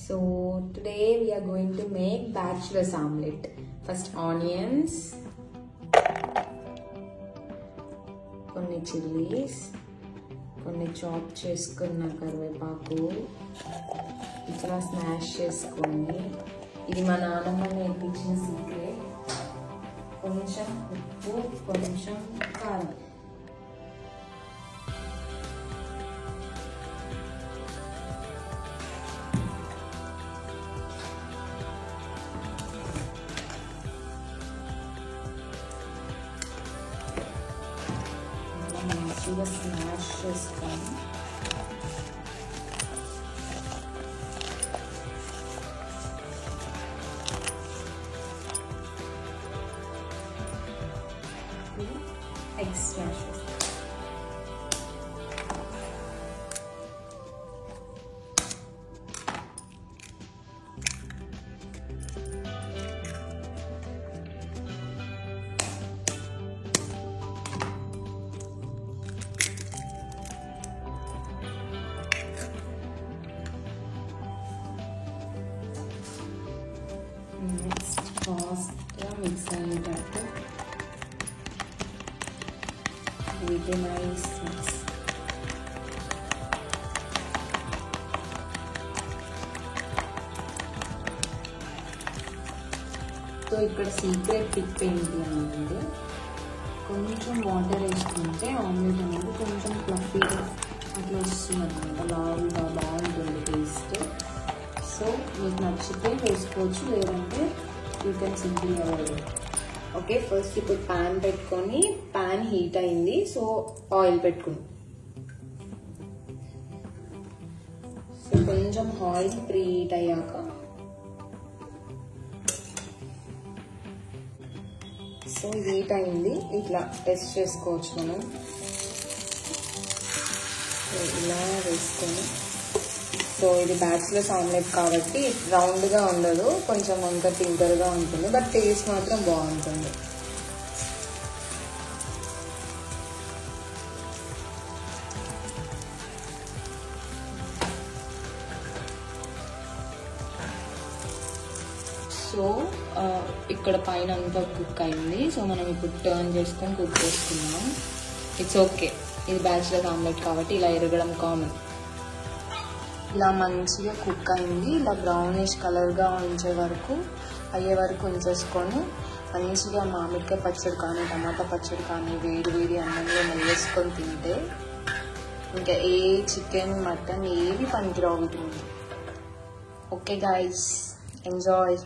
So today we are going to make bachelor's omelette. First onions, కొన్ని chilies, కొన్ని chop చేసుకున్న కరివేపాకు ఇట్లా స్మాష్ చేసుకొని, ఇది మా నాన్నమ్మ నేర్పించిన సీక్రెట్. కొంచెం ఉప్పు, కొంచెం కారం. మంచిగా స్మాష్ చేసుకొని ఎగ్స్ స్మాష్ చేసుకోవాలి. నెక్స్ట్ ఫాస్ట్గా మిక్స్ అయ్యేటట్టు ఇది నైస్ మిక్స్. సో ఇక్కడ సీక్రెట్ టిప్ ఏంటి అనేది, కొంచెం వాటర్ వేసుకుంటే ఆమ్లెట్ అనేది కొంచెం ఫ్లఫీగా అట్లా వస్తుంది అనమాట, లావుగా బాగుంటుంది టేస్ట్. సో మీకు నచ్చితే వేసుకోవచ్చు, లేదంటే you can simple avoid. Okay, first ఇప్పుడు ప్యాన్ పెట్టుకొని, ప్యాన్ హీట్ అయింది, సో ఆయిల్ పెట్టుకుని, సో కొంచెం ఆయిల్ ప్రీ హీట్ అయ్యాక సో హీట్ అయింది, ఇట్లా టెస్ట్ చేసుకోవచ్చు మనం. ఇలా వేసుకొని, సో ఇది బ్యాచిలర్స్ ఆమ్లెట్ కాబట్టి రౌండ్గా ఉండదు, కొంచెం ఇంకా టింకర్గా ఉంటుంది, బట్ టేస్ట్ మాత్రం బాగుంటుంది. సో ఇక్కడ పైన అంతా కుక్ అయింది, సో మనం ఇప్పుడు టర్న్ చేసుకొని కుక్ చేసుకున్నాం. ఇట్స్ ఓకే, ఇది బ్యాచిలర్స్ ఆమ్లెట్ కాబట్టి ఇలా ఎరగడం కామన్. ఇలా మంచిగా కుక్ అయింది, ఇలా బ్రౌనిష్ కలర్గా అయ్యే వరకు ఉంచేసుకొని మంచిగా మామిడికాయ పచ్చడి కానీ టమాటా పచ్చడి కానీ వేడి వేడి అన్నంలో నెయ్యేసుకొని తింటే ఇంకా ఏ చికెన్ మటన్ ఏవి పనికిరావు వీటిని. Okay guys, enjoy.